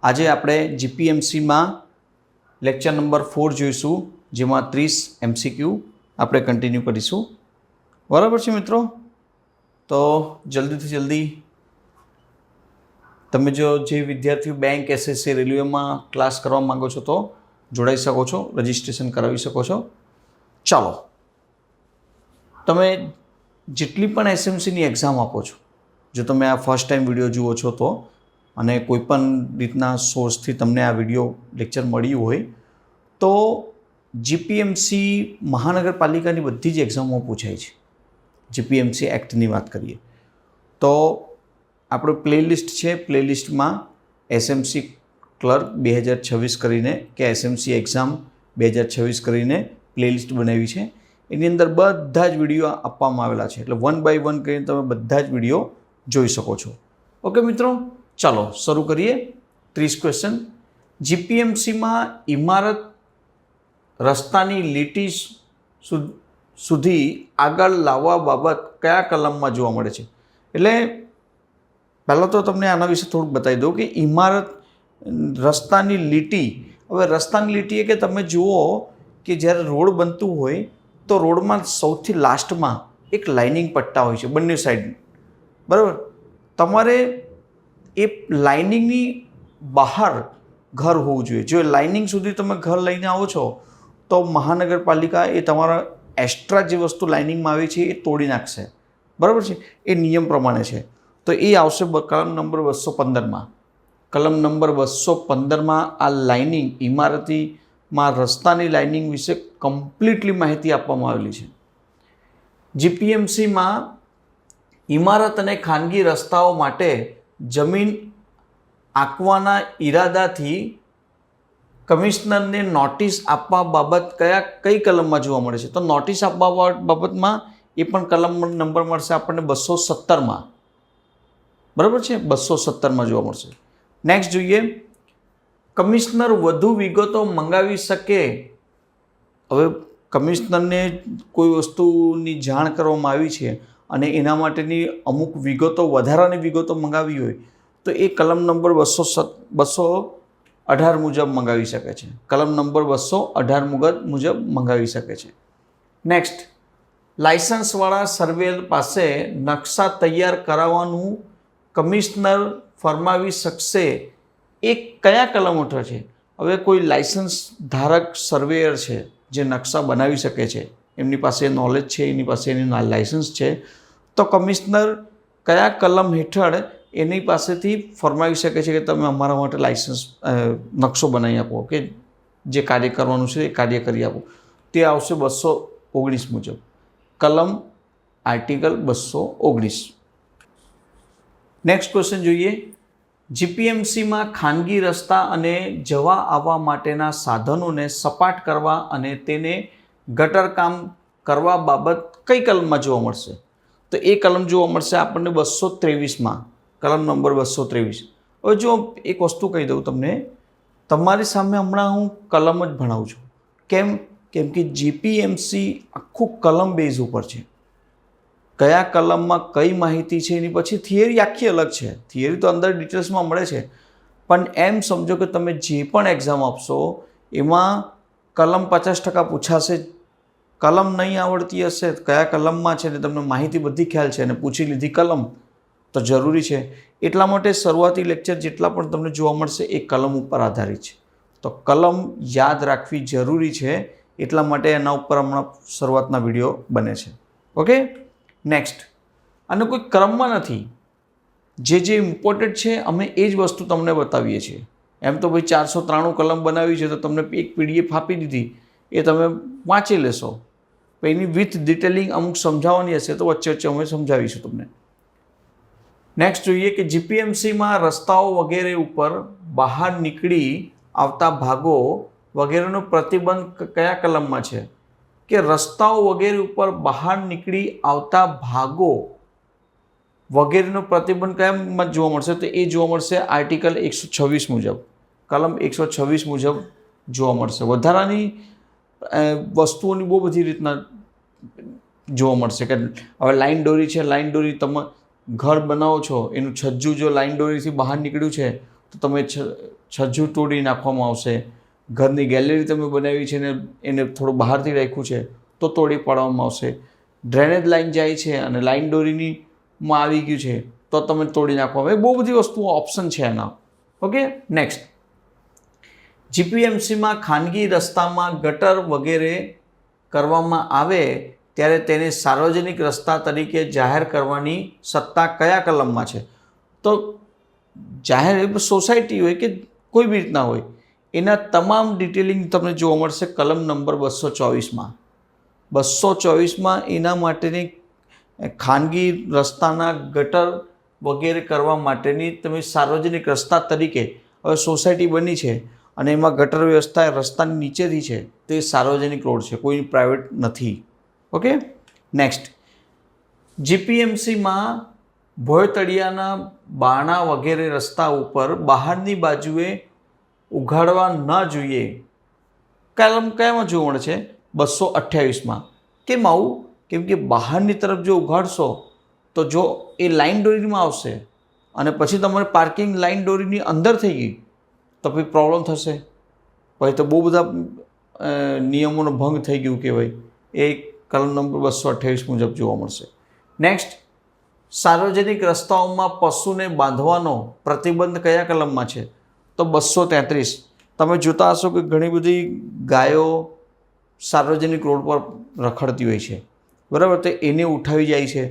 આજે આપણે જીપીએમસીમાં lecture number 4 જોઈશું, જેમાં 30 MCQ આપણે કન્ટિન્યુ કરીશું. બરાબર છે મિત્રો? તો જલ્દીથી જલ્દી તમે જે વિદ્યાર્થીઓ બેંક, SSC, રેલવેમાં ક્લાસ કરવા માગો છો તો જોડાઈ શકો છો, રજિસ્ટ્રેશન કરાવી શકો છો. ચાલો, તમે જેટલી પણ એસએમસીની એક્ઝામ આપો છો, જો તમે આ ફર્સ્ટ ટાઈમ વિડીયો જુઓ છો તો, અને કોઈપણ રીતના સોર્સથી તમને આ વિડીયો લેક્ચર મળ્યું હોય તો જીપીએમસી મહાનગરપાલિકાની બધી જ એક્ઝામો પૂછાય છે. જીપીએમસી એક્ટની વાત કરીએ તો આપણું પ્લેલિસ્ટ છે. પ્લેલિસ્ટમાં એસએમસી ક્લર્ક 2026 કરીને કે એસએમસી એક્ઝામ 2026 કરીને પ્લેલિસ્ટ બનાવી છે. એની અંદર બધા જ વિડીયો આપવામાં આવેલા છે, એટલે 1 by 1 કરીને તમે બધા જ વિડીયો જોઈ શકો છો. ઓકે મિત્રો, ચાલો શરૂ કરીએ. 30 ક્વેશ્ચન. જીપીએમસીમાં ઇમારત રસ્તાની લીટી સુધી આગળ લાવવા બાબત કયા કલમમાં જોવા મળે છે? એટલે પહેલાં તો તમને આના વિશે થોડુંક બતાવી દઉં કે ઇમારત રસ્તાની લીટી. હવે રસ્તાની લીટી એ કે તમે જુઓ કે જ્યારે રોડ બનતું હોય તો રોડમાં સૌથી લાસ્ટમાં એક લાઇનિંગ પટ્ટા હોય છે બંને સાઈડ, બરાબર? તમારે એ લાઇનિંગની બહાર ઘર હોવું જોઈએ. જો લાઇનિંગ સુધી તમે ઘર લઈને આવો છો તો મહાનગરપાલિકા એ તમારા એક્સ્ટ્રા જે વસ્તુ લાઇનિંગમાં આવી છે એ તોડી નાખશે, બરાબર છે? એ નિયમ પ્રમાણે છે. તો એ આવશે કલમ નંબર 215માં. કલમ નંબર 215માં આ લાઇનિંગ, ઇમારતીમાં રસ્તાની લાઇનિંગ વિશે કમ્પ્લીટલી માહિતી આપવામાં આવેલી છે. જીપીએમસીમાં ઇમારત અને ખાનગી રસ્તાઓ માટે જમીન આંકવાના ઈરાદાથી કમિશનરને નોટિસ આપવા બાબત કઈ કલમમાં જોવા મળે છે? તો નોટિસ આપવા બાબતમાં એ પણ કલમ નંબર મળશે આપણને 217માં, બરાબર છે? 217માં જોવા મળશે. નેક્સ્ટ જોઈએ, કમિશનર વધુ વિગતો મંગાવી શકે. હવે કમિશનરને કોઈ વસ્તુની જાણ કરવામાં આવી છે અને એના માટેની અમુક વિગતો, વધારાની વિગતો મંગાવી હોય તો એ કલમ નંબર 218 મુજબ મંગાવી શકે છે. કલમ નંબર 218 મુજબ મંગાવી શકે છે. નેક્સ્ટ, લાયસન્સવાળા સર્વેયર પાસે નકશા તૈયાર કરાવવાનું કમિશનર ફરમાવી શકશે. એ કયા કલમ હેઠળ છે? હવે કોઈ લાયસન્સ ધારક સર્વેયર છે જે નકશા બનાવી શકે છે, એમની પાસે નોલેજ છે, એની પાસે એની લાયસન્સ છે, તો કમિશનર કયા કલમ હેઠળ એની પાસેથી ફરમાવી શકે છે કે તમે અમારા માટે લાયસન્સ નકશો બનાવી આપો, કે જે કાર્ય કરવાનું છે એ કાર્ય કરી આપો? તે આવશે 219 મુજબ. કલમ આર્ટિકલ 219. નેક્સ્ટ ક્વેશ્ચન જોઈએ. જીપીએમસીમાં ખાનગી રસ્તા અને જવા આવવા માટેના સાધનોને સપાટ કરવા અને તેને ગટરકામ કરવા બાબત કઈ કલમમાં જોવા મળશે? તો એ કલમ જોવા મળશે આપણને 223માં. કલમ નંબર 223. હવે જો એક વસ્તુ કહી દઉં તમને, તમારી સામે હમણાં હું કલમ જ ભણાવું છું. કેમ કે જીપીએમસી આખું કલમ બેઝ ઉપર છે. કયા કલમમાં કઈ માહિતી છે એની પછી થિયરી આખી અલગ છે. થિયરી તો અંદર ડિટેલ્સમાં મળે છે, પણ એમ સમજો કે તમે જે પણ એક્ઝામ આપશો એમાં કલમ 50% પૂછાશે. કલમ નહીં આવડતી હશે, કયા કલમમાં છે ને તમને માહિતી બધી ખ્યાલ છે અને પૂછી લીધી કલમ, તો જરૂરી છે. એટલા માટે શરૂઆતી લેક્ચર જેટલા પણ તમને જોવા મળશે એ કલમ ઉપર આધારિત છે. તો કલમ યાદ રાખવી જરૂરી છે, એટલા માટે એના ઉપર હમણાં શરૂઆતના વિડીયો બને છે. Okay, next. અને કોઈ ક્રમમાં નથી, જે ઇમ્પોર્ટન્ટ છે અમે એ જ વસ્તુ તમને બતાવીએ છીએ. એમ તો ભાઈ 493 કલમ બનાવી છે તો તમને એક PDF આપી દીધી, એ તમે વાંચી લેશો. એની વિથ ડિટેલિંગ અમુક સમજાવવાની હશે તો વચ્ચે વચ્ચે અમે સમજાવીશું તમને. નેક્સ્ટ જોઈએ કે જીપીએમસીમાં રસ્તાઓ વગેરે ઉપર બહાર નીકળી આવતા ભાગો વગેરેનો પ્રતિબંધ કયા કલમમાં છે? કે રસ્તાઓ વગેરે ઉપર બહાર નીકળી આવતા ભાગો વગેરેનો પ્રતિબંધ કયામાં જોવા મળશે? તો એ જોવા મળશે આર્ટિકલ 126 મુજબ. કલમ 126 મુજબ જોવા મળશે. વધારાની વસ્તુઓની બહુ બધી રીતના જોવા મળશે કે હવે લાઈન દોરી છે, લાઈન દોરી તમે ઘર બનાવો છો, એનું છજ્જું જો લાઈન દોરીથી બહાર નીકળ્યું છે તો તમે છજ્જુ તોડી નાખવામાં આવશે. ઘરની ગેલેરી તમે બનાવી છે ને એને થોડું બહારથી રાખ્યું છે તો તોડી પાડવામાં આવશે. ડ્રેનેજ લાઇન જાય છે અને લાઇન દોરીની માં આવી ગયું છે તો તમે તોડી નાખવામાં. બહુ બધી વસ્તુઓ ઓપ્શન છે એના. Okay, next. જીપીએમસીમાં ખાનગી રસ્તામાં ગટર વગેરે કરવામાં આવે ત્યારે તેને સાર્વજનિક રસ્તા તરીકે જાહેર કરવાની સત્તા કયા કલમમાં છે? તો જાહેર સોસાયટી હોય કે કોઈ બી રીતના હોય એના તમામ ડિટેલિંગ તમને જોવા મળશે કલમ નંબર 224માં. 224માં એના માટેની ખાનગી રસ્તાના ગટર વગેરે કરવા માટેની તમે સાર્વજનિક રસ્તા તરીકે, હવે સોસાયટી બની છે અને એમાં ગટર વ્યવસ્થા રસ્તાની નીચેથી છે તે સાર્વજનિક રોડ છે, કોઈ પ્રાઇવેટ નથી. Okay, next. જીપીએમસીમાં ભોયતળિયાના બારણા વગેરે રસ્તા ઉપર બહારની બાજુએ ઉઘાડવા ન જોઈએ. કલમ કયામાં જોવા મળે છે? 228માં. કેમ આવું? કેમ કે બહારની તરફ જો ઉઘાડશો તો જો એ લાઇન દોરીમાં આવશે અને પછી તમારે પાર્કિંગ લાઇન દોરીની અંદર થઈ ગઈ તો પછી પ્રોબ્લેમ થશે. પછી તો બહુ બધા નિયમોનો ભંગ થઈ ગયું કહેવાય. એ કલમ નંબર 228 મુજબ જોવા મળશે. નેક્સ્ટ. સાર્વજનિક રસ્તાઓમાં પશુને બાંધવાનો પ્રતિબંધ કયા કલમમાં છે? તો 233. તમે જોતા હશો કે ઘણી બધી ગાયો સાર્વજનિક રોડ પર રખડતી હોય છે, બરાબર? તો એને ઉઠાવી જાય છે.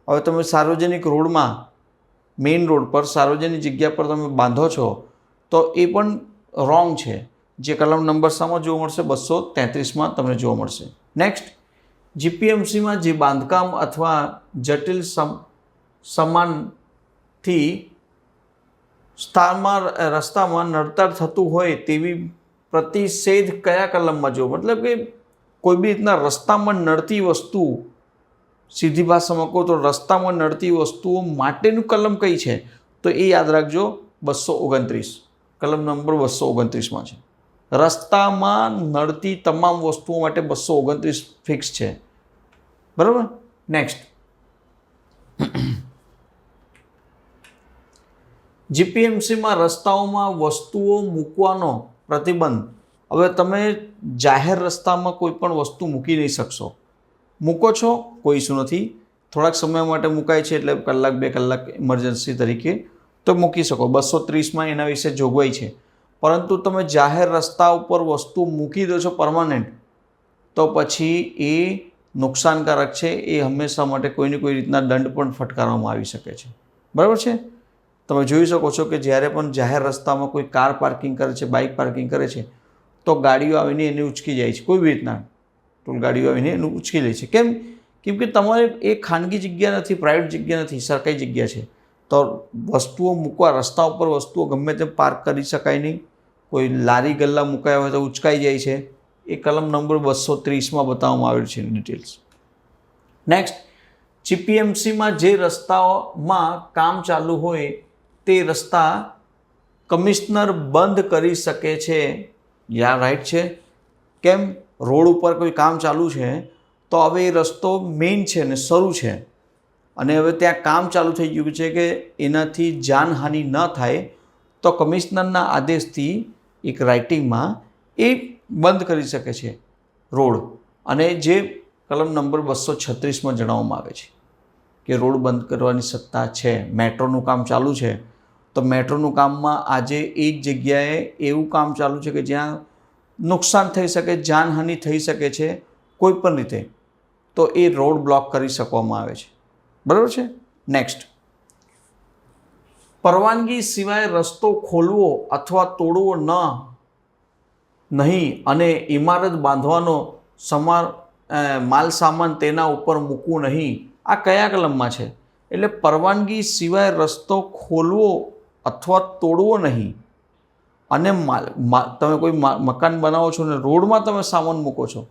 હવે તમે સાર્વજનિક રોડમાં, મેઇન રોડ પર, સાર્વજનિક જગ્યા પર તમે બાંધો છો તો એ પણ રોંગ છે. જે કલમ નંબર શામાં જોવા મળશે? 233માં તમને જોવા મળશે. નેક્સ્ટ. જીપીએમસીમાં જે બાંધકામ અથવા જટિલ સામાનથી રસ્તામાં નડતર થતું હોય તેવી પ્રતિષેધ કયા કલમમાં જોવો? મતલબ કે કોઈ બી રીતના રસ્તામાં નડતી વસ્તુ, સીધી ભાષામાં કહો તો રસ્તામાં નડતી વસ્તુઓ માટેનું કલમ કઈ છે? તો એ યાદ રાખજો, 229. કલમ નંબર 229માં છે. રસ્તામાં નડતી તમામ વસ્તુઓ માટે 229 ફિક્સ છે, બરાબર? નેક્સ્ટ. જીપીએમસીમાં રસ્તાઓમાં વસ્તુઓ મૂકવાનો પ્રતિબંધ. હવે તમે જાહેર રસ્તામાં કોઈ પણ વસ્તુ મૂકી નહીં શકશો. મૂકો છો કોઈ ઇસ્યુ નથી, થોડાક સમય માટે મુકાય છે એટલે કલાક 2 કલાક ઇમરજન્સી તરીકે તો મૂકી શકો. 230માં એના વિશે જોગવાઈ છે. પરંતુ તમે જાહેર રસ્તા ઉપર વસ્તુ મૂકી દો છો પરમાનન્ટ તો પછી એ નુકસાનકારક છે. એ હંમેશા માટે કોઈને કોઈ રીતના દંડ પણ ફટકારવામાં આવી શકે છે, બરાબર છે? તમે જોઈ શકો છો કે જ્યારે પણ જાહેર રસ્તામાં કોઈ કાર પાર્કિંગ કરે છે, બાઇક પાર્કિંગ કરે છે તો ગાડીઓ આવીને એને ઉચકી જાય છે. કોઈ બી રીતના ટોલ ગાડીઓ આવીને એનું ઉચકી લે છે. કેમ? કેમ કે તમારે એ ખાનગી જગ્યા નથી, પ્રાઇવેટ જગ્યા નથી, સરકારી જગ્યા છે. તો વસ્તુઓ મૂકવા, રસ્તા ઉપર વસ્તુઓ ગમે તેમ પાર્ક કરી શકાય નહીં. કોઈ લારી ગલ્લા મુકાયા હોય તો ઉચકાઈ જાય છે. એ કલમ નંબર 230માં બતાવવામાં આવેલ છે ડિટેલ્સ. નેક્સ્ટ. જીપીએમસીમાં જે રસ્તાઓમાં કામ ચાલુ હોય તે રસ્તા કમિશનર બંધ કરી શકે છે. યા રાઈટ છે. કેમ? રોડ ઉપર કોઈ કામ ચાલુ છે તો હવે એ રસ્તો મેઇન છે ને શરૂ છે અને હવે ત્યાં કામ ચાલુ થઈ ગયું છે કે એનાથી જાનહાનિ ન થાય તો કમિશનરના આદેશથી એક રાઇટિંગમાં એ બંધ કરી શકે છે રોડ. અને જે કલમ નંબર 236માં જણાવવામાં આવે છે કે રોડ બંધ કરવાની સત્તા છે. મેટ્રોનું કામ ચાલુ છે તો મેટ્રોનું કામમાં આજે એ જ જગ્યાએ એવું કામ ચાલુ છે કે જ્યાં નુકસાન થઈ શકે, જાનહાનિ થઈ શકે છે કોઈ પણ રીતે, તો એ રોડ બ્લોક કરી શકવામાં આવે છે, બરાબર છે? નેક્સ્ટ. પરવાનગી સિવાય રસ્તો ખોલવો અથવા તોડવો નહીં અને ઇમારત બાંધવાનો માલ સામાન તેના ઉપર મૂકવું નહીં. આ કયા કલમમાં છે? એટલે પરવાનગી સિવાય રસ્તો ખોલવો અથવા તોડવો નહીં અને તમે કોઈ મકાન બનાવો છો ને રોડમાં તમે સામાન મૂકો છો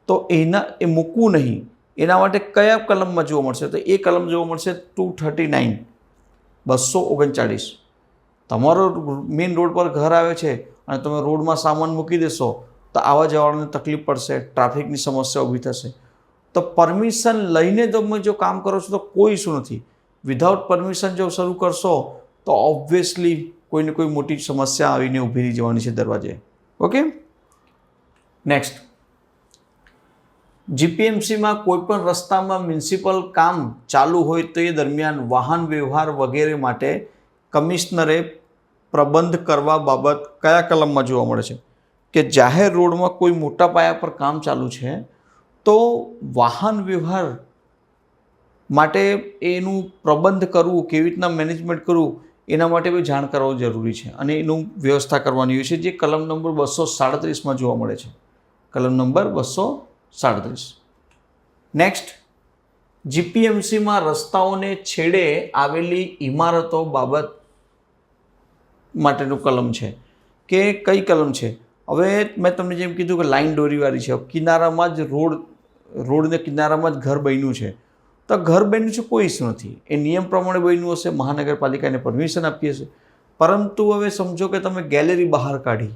તો એ મૂકવું નહીં. એના માટે કયા કલમમાં જોવા મળશે? તો એ કલમ જોવા મળશે 239, 239. તમારો મેઇન રોડ પર ઘર આવે છે અને તમે રોડમાં સામાન મૂકી દેશો તો આવવા જવાને તકલીફ પડશે, ટ્રાફિકની સમસ્યા ઊભી થશે. તો પરમિશન લઈને તમે જો કામ કરો છો તો કોઈ ઇસ્યુ નથી. વિધાઉટ પરમિશન જો શરૂ કરશો તો ઓબ્વિયસલી કોઈને કોઈ મોટી સમસ્યા આવીને ઊભી રહી જવાની છે દરવાજે. ઓકે. નેક્સ્ટ, જીપીએમસીમાં કોઈ પણ રસ્તામાં મ્યુનિસિપલ કામ ચાલુ હોય તે દરમિયાન વાહન વ્યવહાર વગેરે માટે કમિશનરે પ્રબંધ કરવા બાબત કયા કલમમાં જોવા મળે છે? કે જાહેર રોડમાં કોઈ મોટા પાયા પર કામ ચાલુ છે તો વાહન વ્યવહાર માટે એનું પ્રબંધ કરવું, કેવી રીતના મેનેજમેન્ટ કરવું, એના માટે બી જાણ કરવું જરૂરી છે અને એનું વ્યવસ્થા કરવાની હોય છે, જે કલમ નંબર 237માં જોવા મળે છે. કલમ નંબર 237. નેક્સ્ટ, જીપીએમસીમાં રસ્તાઓને છેડે આવેલી ઇમારતો બાબત માટેનું કલમ છે. કે કઈ કલમ છે? હવે મેં તમને જેમ કીધું કે લાઈન દોરીવાળી છે, કિનારામાં જ રોડને કિનારામાં જ ઘર બન્યું છે, તો ઘર બન્યું છે કોઈ ઇસ્યુ નથી, એ નિયમ પ્રમાણે બન્યું હશે, મહાનગરપાલિકાને પરમિશન આપી હશે. પરંતુ હવે સમજો કે તમે ગેલેરી બહાર કાઢી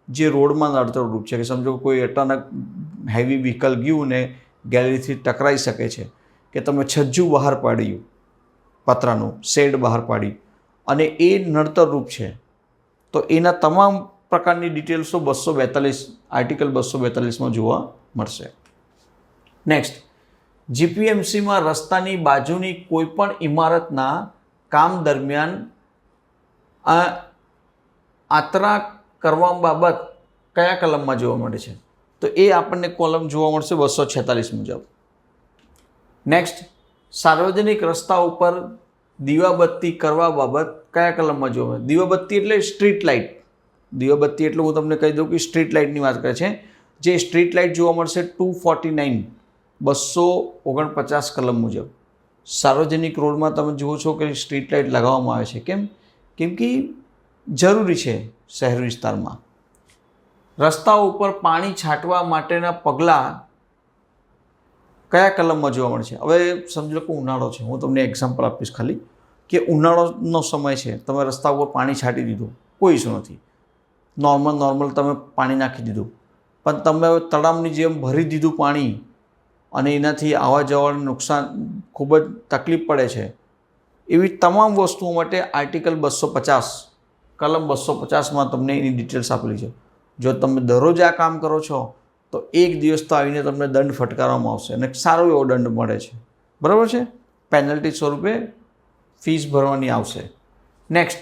જે રોડમાં નડતરરૂપ છે, કે સમજો કોઈ અચાનક હેવી વ્હીકલ ગયું ને ગેલેરીથી ટકરાઈ શકે છે, કે તમે છજ્જુ બહાર પાડ્યું, પતરાનું શેડ બહાર પાડી અને એ નડતરરૂપ છે, તો એના તમામ પ્રકારની ડિટેલ્સો 242 આર્ટિકલ 242માં જોવા મળશે. નેક્સ્ટ, જીપીએમસીમાં રસ્તાની બાજુની કોઈપણ ઇમારતના કામ દરમિયાન આતરા કરવા બાબત કયા કલમમાં જોવા મળે છે? તો એ આપણને કોલમ જોવા મળશે 246 મુજબ. નેક્સ્ટ, સાર્વજનિક રસ્તા ઉપર દીવાબત્તી કરવા બાબત કયા કલમમાં જોવા મળે? દીવાબત્તી એટલે સ્ટ્રીટ લાઇટ. દીવાબત્તી એટલે હું તમને કહી દઉં કે સ્ટ્રીટ લાઇટની વાત કરે છે. જે સ્ટ્રીટ લાઇટ જોવા મળશે 249 249 કલમ મુજબ. સાર્વજનિક રોડમાં તમે જુઓ છો કે સ્ટ્રીટ લાઇટ લગાવવામાં આવે છે. કેમ કે જરૂરી છે શહેર વિસ્તારમાં. રસ્તાઓ ઉપર પાણી છાંટવા માટેના પગલાં કયા કલમમાં જોવા મળે છે? હવે સમજો કે ઉનાળો છે, હું તમને એક્ઝામ્પલ આપીશ ખાલી, કે ઉનાળાનો સમય છે, તમે રસ્તા ઉપર પાણી છાંટી દીધું, કોઈ ઇસ્યુ નથી, નોર્મલ તમે પાણી નાખી દીધું, પણ તમે હવે તળાવની જેમ ભરી દીધું પાણી અને એનાથી આવવા જવાનું નુકસાન, ખૂબ જ તકલીફ પડે છે, એવી તમામ વસ્તુઓ માટે આર્ટિકલ 250 કલમ 250માં તમને એની ડિટેલ્સ આપેલી છે. જો તમે દરરોજ આ કામ કરો છો તો એક દિવસ તો આવીને તમને દંડ ફટકારવામાં આવશે અને સારો એવો દંડ મળે છે. બરાબર છે? પેનલ્ટી સ્વરૂપે ફીસ ભરવાની આવશે. નેક્સ્ટ,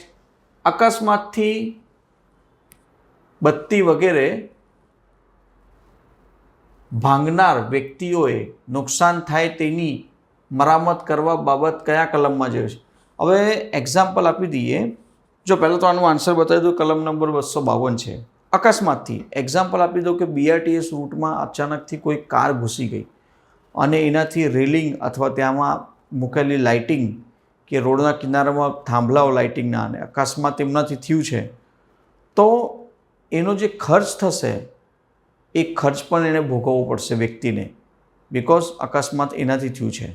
અકસ્માતથી બત્તી વગેરે ભાંગનાર વ્યક્તિઓએ નુકસાન થાય તેની મરામત કરવા બાબત કયા કલમમાં જોઈએ છે? હવે એક્ઝામ્પલ આપી દઈએ. જો પહેલાં તો આનું આન્સર બતાવી દઉં, કલમ નંબર 252 છે. અકસ્માતથી એક્ઝામ્પલ આપી દઉં કે બીઆરટીએસ રૂટમાં અચાનકથી કોઈ કાર ઘૂસી ગઈ અને એનાથી રેલિંગ અથવા ત્યાંમાં મૂકેલી લાઇટિંગ કે રોડના કિનારામાં થાંભલાઓ લાઇટિંગના અને અકસ્માત એમનાથી થયું છે, તો એનો જે ખર્ચ થશે એ ખર્ચ પણ એને ભોગવવો પડશે વ્યક્તિને, બિકોઝ અકસ્માત એનાથી થયું છે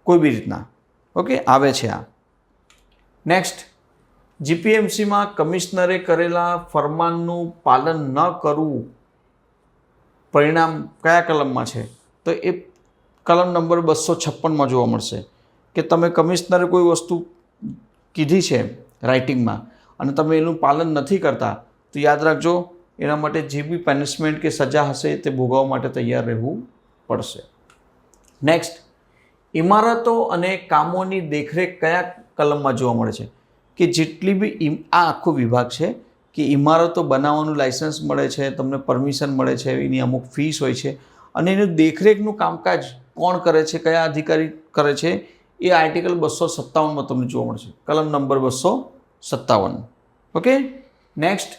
કોઈ બી રીતના. ઓકે, આવે છે આ. નેક્સ્ટ, જીપીએમસીમાં કમિશનરે કરેલા ફરમાનનું પાલન ન કરવું પરિણામ કયા કલમમાં છે? તો એ કલમ નંબર 256માં જોવા મળશે. કે તમે કમિશનરે કોઈ વસ્તુ કીધી છે રાઇટિંગમાં અને તમે એનું પાલન નથી કરતા, તો યાદ રાખજો એના માટે જે બી પનિશમેન્ટ કે સજા હશે તે ભોગવવા માટે તૈયાર રહેવું પડશે. નેક્સ્ટ, ઇમારતો અને કામોની દેખરેખ કયા કલમમાં જોવા મળે છે? કે જેટલી બી આ આખો વિભાગ છે કે ઇમારતો બનાવવાનું લાઇસન્સ મળે છે, તમને પરમિશન મળે છે, એની અમુક ફીસ હોય છે અને એનું દેખરેખનું કામકાજ કોણ કરે છે, કયા અધિકારી કરે છે, એ આર્ટિકલ 257માં તમને જોવા મળશે. કલમ નંબર 257. ઓકે. નેક્સ્ટ,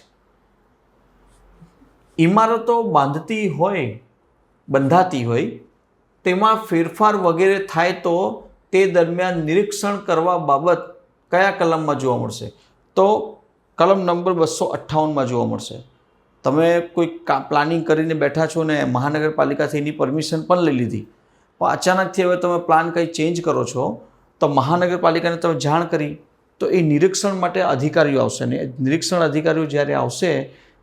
ઇમારતો બંધાતી હોય તેમાં ફેરફાર વગેરે થાય તો તે દરમિયાન નિરીક્ષણ કરવા બાબત કયા કલમમાં જોવા મળશે? તો કલમ નંબર 258માં જોવા મળશે. તમે કોઈ પ્લાનિંગ કરીને બેઠા છો ને મહાનગરપાલિકાથી એની પરમિશન પણ લઈ લીધી, પણ અચાનકથી હવે તમે પ્લાન કંઈ ચેન્જ કરો છો તો મહાનગરપાલિકાને તમે જાણ કરી તો એ નિરીક્ષણ માટે અધિકારીઓ આવશે ને નિરીક્ષણ અધિકારીઓ જ્યારે આવશે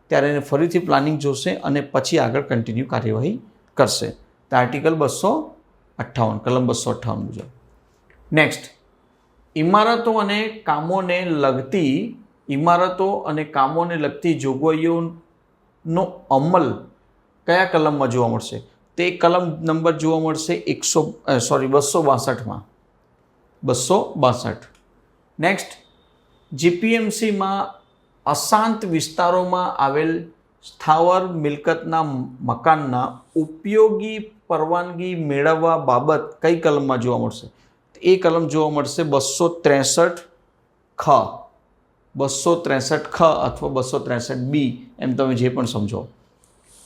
ત્યારે એને ફરીથી પ્લાનિંગ જોશે અને પછી આગળ કન્ટિન્યુ કાર્યવાહી કરશે. તો આર્ટિકલ 258 કલમ 258 મુજબ. નેક્સ્ટ, ઇમારતો અને કામોને લગતી ઇમારતો અને કામોને લગતી જોગવાઈઓનો અમલ કયા કલમમાં જોવા મળશે? તે કલમ નંબર જોવા મળશે 262માં. 262. નેક્સ્ટ, જીપીએમસીમાં અશાંત વિસ્તારોમાં આવેલ સ્થાવર મિલકતના મકાનના ઉપયોગી પરવાનગી મેળવવા બાબત કઈ કલમમાં જોવા મળશે? એ કલમ જોવા મળશે 263 ખ. 263 ખ અથવા 263 બી, એમ તમે જે પણ સમજો.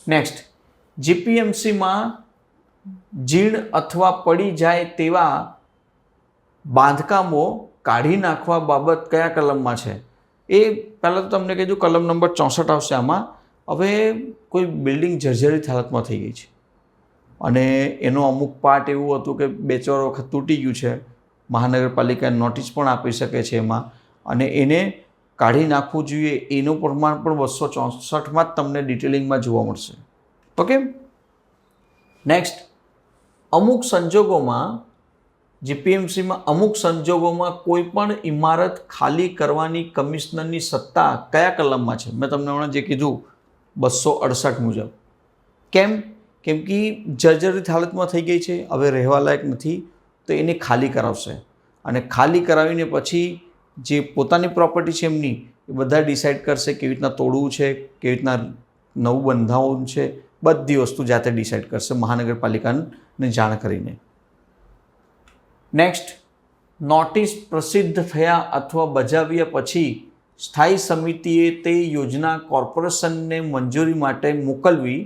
નેક્સ્ટ, જીપીએમસીમાં જીણ અથવા પડી જાય તેવા બાંધકામો કાઢી નાખવા બાબત કયા કલમમાં છે? એ પહેલાં તો તમને કીધું કલમ નંબર 64 આવશે આમાં. હવે કોઈ બિલ્ડિંગ જર્જરિત હાલતમાં થઈ ગઈ છે અને એનો અમુક પાર્ટ એવું હતું કે 2-4 વખત તૂટી ગયું છે, મહાનગરપાલિકા નોટિસ પણ આપી શકે છે એમાં, અને એને કાઢી નાખવું જોઈએ એનું પ્રમાણ પણ 264માં જ તમને ડિટેલિંગમાં જોવા મળશે. ઓકે. નેક્સ્ટ, અમુક સંજોગોમાં જીપીએમસીમાં અમુક સંજોગોમાં કોઈ પણ ઇમારત ખાલી કરવાની કમિશનરની સત્તા કયા કલમમાં છે? મેં તમને હમણાં જે કીધું 268 મુજબ. કેમ કે જર્જરિત હાલતમાં થઈ ગઈ છે, હવે રહેવા લાયક નથી, તો એને ખાલી કરાવશે અને ખાલી કરાવીને પછી જે પોતાની પ્રોપર્ટી છે એમની એ બધા ડિસાઇડ કરશે કેવી રીતના તોડવું છે, કેવી રીતના નવું બંધાવવું છે, બધી વસ્તુ જાતે ડિસાઇડ કરશે મહાનગરપાલિકાને જાણ કરીને. નેક્સ્ટ, નોટિસ પ્રસિદ્ધ થયા અથવા બજાવ્યા પછી સ્થાયી સમિતિએ તે યોજના કોર્પોરેશનને મંજૂરી માટે મોકલવી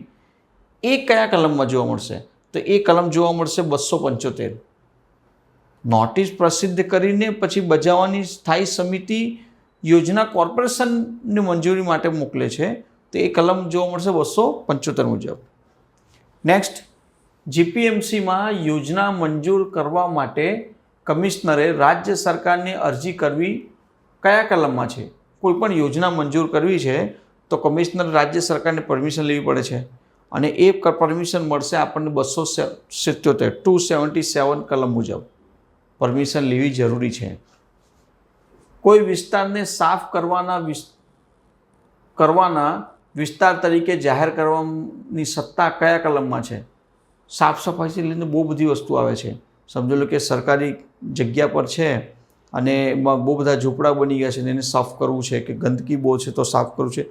એ કયા કલમમાં જોવા મળશે? તો એ કલમ જોવા મળશે 275. નોટિસ પ્રસિદ્ધ કરીને પછી બજાવવાની સ્થાયી સમિતિ યોજના કોર્પોરેશનને મંજૂરી માટે મોકલે છે, તો એ કલમ જોવા મળશે 275 મુજબ. નેક્સ્ટ, જીપીએમસીમાં યોજના મંજૂર કરવા માટે કમિશનરે રાજ્ય સરકારને અરજી કરવી કયા કલમમાં છે? કોઈ પણ યોજના મંજૂર કરવી છે તો કમિશનર રાજ્ય સરકારને પરમિશન લેવી પડે છે અને એ પરમિશન મળશે આપણને 277 કલમ મુજબ પરમિશન લેવી જરૂરી છે. કોઈ વિસ્તારને સાફ કરવાના વિસ્તાર તરીકે જાહેર કરવાની સત્તા કયા કલમમાં છે? સાફ સફાઈથી લઈને બહુ બધી વસ્તુ આવે છે. સમજો લો કે સરકારી જગ્યા પર છે અને એમાં બહુ બધા ઝૂંપડા બની ગયા છે, એને સાફ કરવું છે કે ગંદકી બહુ છે તો સાફ કરવું છે,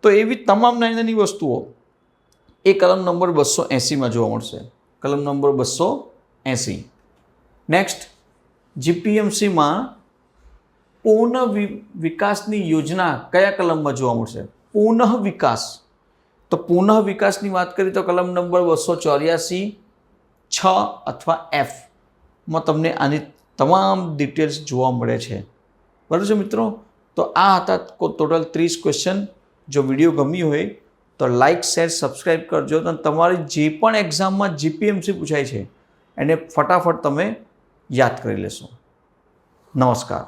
તો એવી તમામ નાની વસ્તુઓ એ કલમ નંબર 280માં જોવા મળશે. કલમ નંબર 280. નેક્સ્ટ, જીપીએમસીમાં પુનઃ વિકાસની યોજના કયા કલમમાં જોવા મળશે? પુનઃ વિકાસ. તો પુનઃ વિકાસની વાત કરીએ તો કલમ નંબર 284 6 અથવા એફમાં તમને આની તમામ ડિટેલ્સ જોવા મળે છે. બરાબર છે મિત્રો? તો આ હતા ટોટલ 30 ક્વેશ્ચન. જો વિડીયો ગમ્યો હોય તો લાઇક, શેર, સબસ્ક્રાઈબ કરજો. અને તમારી જે પણ એક્ઝામમાં જીપીએમસી પૂછાય છે એને ફટાફટ તમે યાદ કરી લેશો. નમસ્કાર.